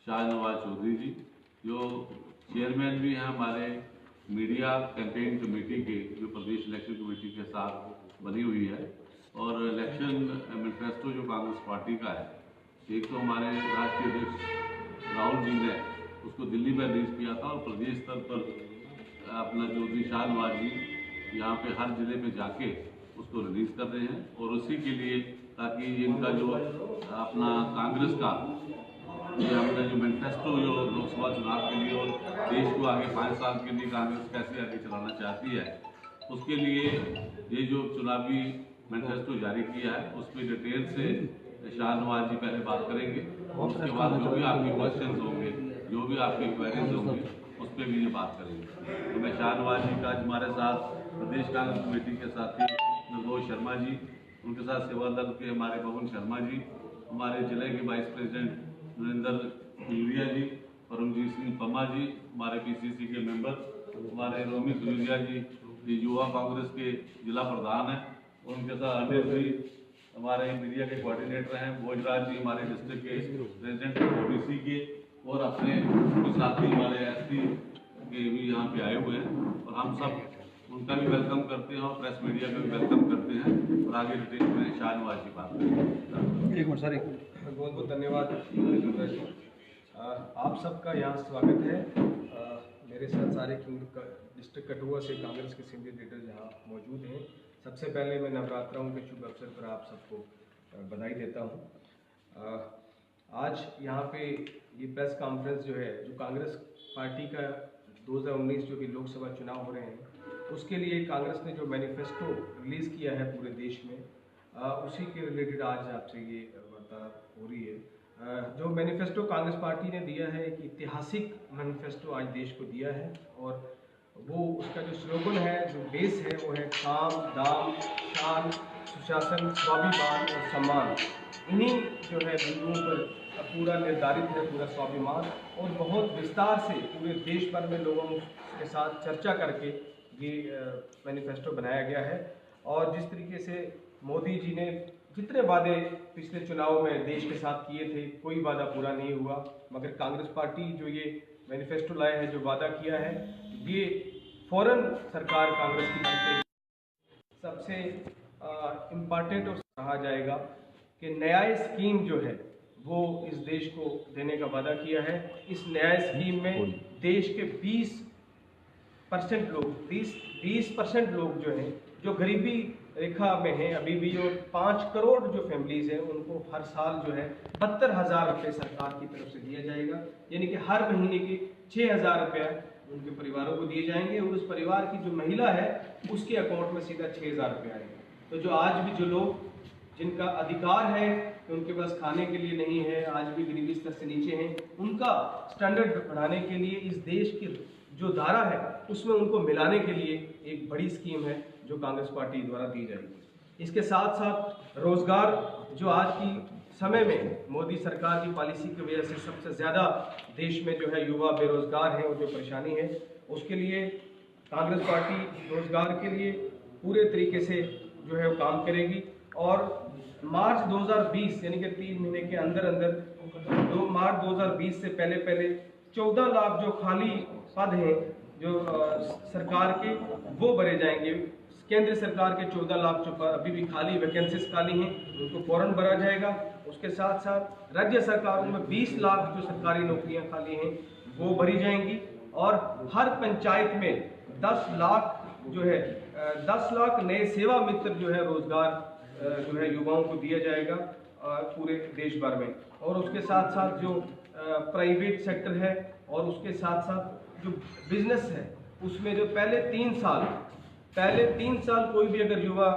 शाहनवाज चौधरी जी, जो चेयरमैन भी हैं हमारे मीडिया कैंपेन कमेटी के, जो प्रदेश इलेक्शन कमेटी के साथ बनी हुई है। और इलेक्शन मैनिफेस्टो जो कांग्रेस पार्टी का है, एक तो हमारे राष्ट्रीय अध्यक्ष राहुल जी ने उसको दिल्ली में रिलीज किया था, और प्रदेश स्तर पर अपना चौधरी शाहनवाज जी यहाँ पे हर जिले में जाके उसको रिलीज कर रहे हैं। और उसी के लिए ताकि इनका जो अपना कांग्रेस का ये अपना जो मैनिफेस्टो जो लोकसभा चुनाव के लिए और देश को आगे 5 साल के लिए कांग्रेस कैसे आगे चलाना चाहती है, उसके लिए ये जो चुनावी मैनिफेस्टो जारी किया है उसमें डिटेल से शाहनवाज जी पहले बात करेंगे। उसके बाद जो भी आपके क्वेश्चन होंगे, जो भी आपके क्वेरीज होंगे, उस पर भी ये बात करेंगे। तो मैं शाहनवाज जी का हमारे साथ प्रदेश कांग्रेस कमेटी के साथी निर्भय शर्मा जी, उनके साथ सेवा दल के हमारे पवन शर्मा जी, हमारे जिले के वाइस प्रेसिडेंट नरेंद्र खजुरिया जी, परमजीत सिंह पम्मा जी, हमारे पीसीसी के मेंबर, हमारे रोमी खजुरिया जी, युवा कांग्रेस के जिला प्रधान हैं, उनके साथ अनिल जी हमारे मीडिया के कोऑर्डिनेटर हैं, भोजराज जी हमारे डिस्ट्रिक्ट के प्रेसिडेंट ओबीसी के, और अपने साथी हमारे एसपी के भी यहाँ पे आए हुए हैं। और हम सब उनका भी वेलकम करते हैं और प्रेस मीडिया का भी वेलकम करते हैं। और आगे डिटेल में शाहनवाज जी बात करेंगे। एक मिनट सर, बहुत बहुत धन्यवाद जी। आप सबका यहाँ स्वागत है। मेरे साथ सारे डिस्ट्रिक्ट कठुआ से कांग्रेस के सीनियर लीडर यहाँ मौजूद हैं। सबसे पहले मैं नवरात्रों के शुभ अवसर पर आप सबको बधाई देता हूँ। आज यहाँ पे ये प्रेस कॉन्फ्रेंस जो है, जो कांग्रेस पार्टी का 2019 जो भी लोकसभा चुनाव हो रहे हैं, उसके लिए कांग्रेस ने जो मैनिफेस्टो रिलीज़ किया है पूरे देश में, उसी के रिलेटेड आज आपसे ये वार्ता हो रही है। जो मैनिफेस्टो कांग्रेस पार्टी ने दिया है, एक ऐतिहासिक मैनिफेस्टो आज देश को दिया है, और वो उसका जो स्लोगन है, जो बेस है, वो है काम, दाम, शान, सुशासन, स्वाभिमान और सम्मान। इन्हीं जो है बिंदुओं पर पूरा निर्धारित है पूरा स्वाभिमान, और बहुत विस्तार से पूरे देश भर में लोगों के साथ चर्चा करके ये मैनिफेस्टो बनाया गया है। और जिस तरीके से मोदी जी ने जितने वादे पिछले चुनाव में देश के साथ किए थे, कोई वादा पूरा नहीं हुआ, मगर कांग्रेस पार्टी जो ये मैनिफेस्टो लाए है, जो वादा किया है, ये फौरन सरकार कांग्रेस की बनते सबसे इम्पॉर्टेंट और कहा जाएगा कि न्याय स्कीम जो है वो इस देश को देने का वादा किया है। इस न्याय स्कीम में देश के 20% लोग जो हैं, जो गरीबी रेखा में हैं अभी भी, और 5 करोड़ जो फैमिलीज हैं, उनको हर साल जो है 72,000 रुपये सरकार की तरफ से दिया जाएगा। यानी कि हर महीने के 6,000 रुपये उनके परिवारों को दिए जाएंगे, और उस परिवार की जो महिला है उसके अकाउंट में सीधा 6,000 रुपये आएंगे। तो जो आज भी जो लोग जिनका अधिकार है कि उनके पास खाने के लिए नहीं है, आज भी गरीबी स्तर से नीचे हैं, उनका स्टैंडर्ड बढ़ाने के लिए इस देश की जो धारा है उसमें उनको मिलाने के लिए एक बड़ी स्कीम है जो कांग्रेस पार्टी द्वारा दी जाएगी। इसके साथ साथ रोजगार, जो आज की समय में मोदी सरकार की पॉलिसी की वजह से सबसे ज़्यादा देश में जो है युवा बेरोजगार हैं और जो परेशानी है, उसके लिए कांग्रेस पार्टी रोजगार के लिए पूरे तरीके से जो है वो काम करेगी। और मार्च 2020 यानी कि 3 महीने के अंदर मार्च 2020 से पहले 14 लाख जो खाली पद हैं जो सरकार के, वो भरे जाएंगे। केंद्र सरकार के 14 लाख जो अभी भी खाली वैकेंसीज खाली हैं, उनको फौरन भरा जाएगा। उसके साथ साथ राज्य सरकारों में 20 लाख जो सरकारी नौकरियां खाली हैं वो भरी जाएंगी, और हर पंचायत में 10 लाख जो है 10 लाख नए सेवा मित्र जो है रोजगार जो है युवाओं को दिया जाएगा पूरे देश भर में। और उसके साथ साथ जो प्राइवेट सेक्टर है और उसके साथ साथ जो बिजनेस है, उसमें जो पहले 3 साल कोई भी अगर युवा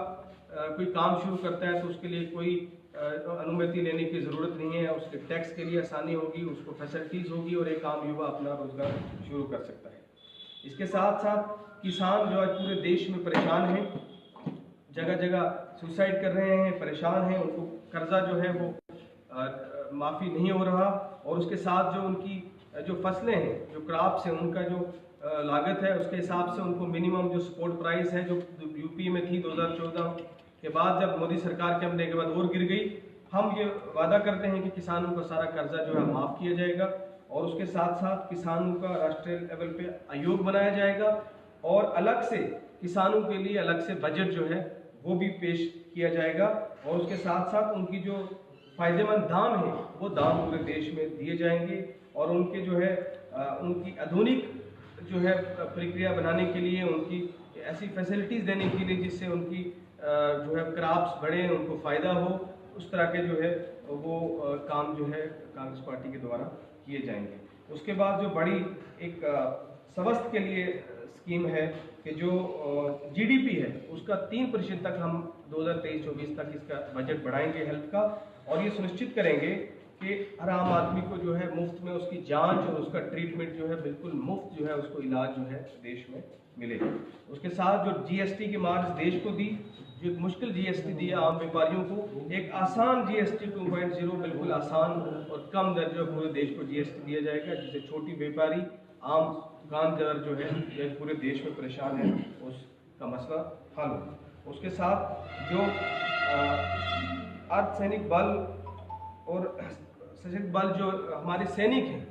कोई काम शुरू करता है तो उसके लिए कोई अनुमति लेने की ज़रूरत नहीं है, उसके टैक्स के लिए आसानी होगी, उसको फैसिलिटीज़ होगी, और एक आम युवा अपना रोजगार शुरू कर सकता है। इसके साथ साथ किसान जो आज पूरे देश में परेशान हैं, जगह जगह सुसाइड कर रहे हैं, परेशान हैं, उनको कर्जा जो है वो माफ़ी नहीं हो रहा, और उसके साथ जो उनकी जो फसलें हैं, जो क्रॉप्स हैं, उनका जो लागत है उसके हिसाब से उनको मिनिमम जो सपोर्ट प्राइस है जो यूपी में थी 2014 के बाद, जब मोदी सरकार के हमले के बाद और गिर गई। हम ये वादा करते हैं कि किसानों का सारा कर्जा जो है माफ़ किया जाएगा, और उसके साथ साथ किसानों का राष्ट्रीय लेवल पे आयोग बनाया जाएगा और अलग से किसानों के लिए अलग से बजट जो है वो भी पेश किया जाएगा और उसके साथ साथ उनकी जो फायदेमंद दाम है वो दाम पूरे देश में दिए जाएंगे और उनके जो है उनकी आधुनिक जो है प्रक्रिया बनाने के लिए उनकी ऐसी फैसिलिटीज़ देने के लिए जिससे उनकी जो है क्रॉप्स बढ़े, उनको फ़ायदा हो, उस तरह के जो है वो काम जो है कांग्रेस पार्टी के द्वारा किए जाएंगे। उसके बाद जो बड़ी एक स्वास्थ्य के लिए स्कीम है कि जो जीडीपी है उसका 3% तक हम 2023-24 तक इसका बजट बढ़ाएंगे हेल्थ का और ये सुनिश्चित करेंगे कि हर आम आदमी को जो है मुफ्त में उसकी जांच और उसका ट्रीटमेंट जो है बिल्कुल मुफ्त जो है उसको इलाज जो है देश में मिले। उसके साथ जो जीएसटी की मार देश को दी, जो एक मुश्किल जीएसटी दिया आम व्यापारियों को, एक आसान जीएसटी 2.0 बिल्कुल आसान और कम दर जो पूरे देश को जीएसटी दिया जाएगा जिससे छोटी व्यापारी आम दुकानदार जो है पूरे देश में परेशान है उसका मसला हल हो। उसके साथ जो अर्धसैनिक बल और सशस्त्र बल जो हमारे सैनिक हैं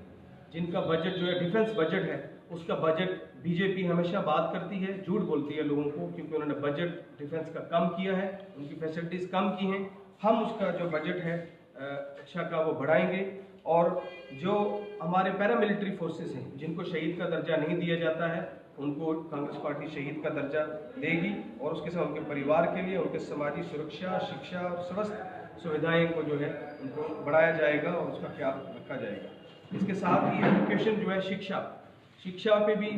जिनका बजट जो है डिफेंस बजट है उसका बजट बीजेपी हमेशा बात करती है, झूठ बोलती है लोगों को क्योंकि उन्होंने बजट डिफेंस का कम किया है, उनकी फैसिलिटीज़ कम की हैं। हम उसका जो बजट है रक्षा का वो बढ़ाएंगे और जो हमारे पैरामिलिट्री फोर्सेस हैं जिनको शहीद का दर्जा नहीं दिया जाता है उनको कांग्रेस पार्टी शहीद का दर्जा देगी और उसके साथ उनके परिवार के लिए उनके समाजी सुरक्षा, शिक्षा और समस्त सुविधाएं को जो है उनको बढ़ाया जाएगा और उसका ख्याल रखा जाएगा। इसके साथ ही एजुकेशन जो है शिक्षा पे भी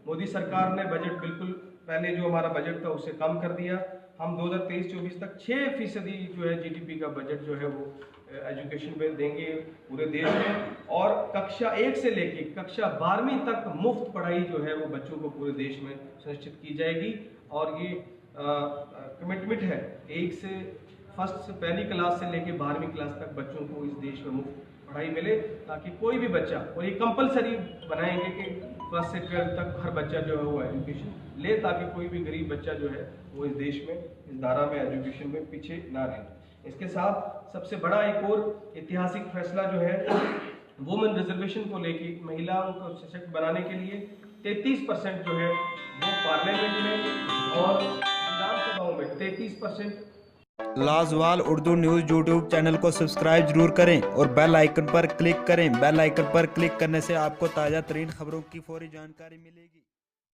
मोदी सरकार ने बजट बिल्कुल पहले जो हमारा बजट था उसे कम कर दिया। हम 2023-24 तक 6% जो है जीडीपी का बजट जो है वो एजुकेशन पे देंगे पूरे देश में और कक्षा 1 से लेके कक्षा 12वीं तक मुफ्त पढ़ाई जो है वो बच्चों को पूरे देश में सुनिश्चित की जाएगी और ये कमिटमेंट है फर्स्ट से पहली क्लास से लेके 12वीं क्लास तक बच्चों को इस देश में मुफ्त पढ़ाई मिले ताकि कोई भी बच्चा, और ये कंपलसरी बनाएंगे कि फर्स्ट से 12th तक हर बच्चा जो है वो एजुकेशन ले ताकि कोई भी गरीब बच्चा जो है वो इस देश में इस धारा में एजुकेशन में पीछे ना रहे। इसके साथ सबसे बड़ा एक और ऐतिहासिक फैसला जो है वुमेन रिजर्वेशन को लेके महिलाओं को सशक्त बनाने के लिए 33% जो है वो पार्लियामेंट में और विधानसभाओं में 33%। लाजवाल उर्दू न्यूज़ यूट्यूब चैनल को सब्सक्राइब जरूर करें और बेल आइकन पर क्लिक करें। बेल आइकन पर क्लिक करने से आपको ताज़ा तरीन खबरों की फौरी जानकारी मिलेगी।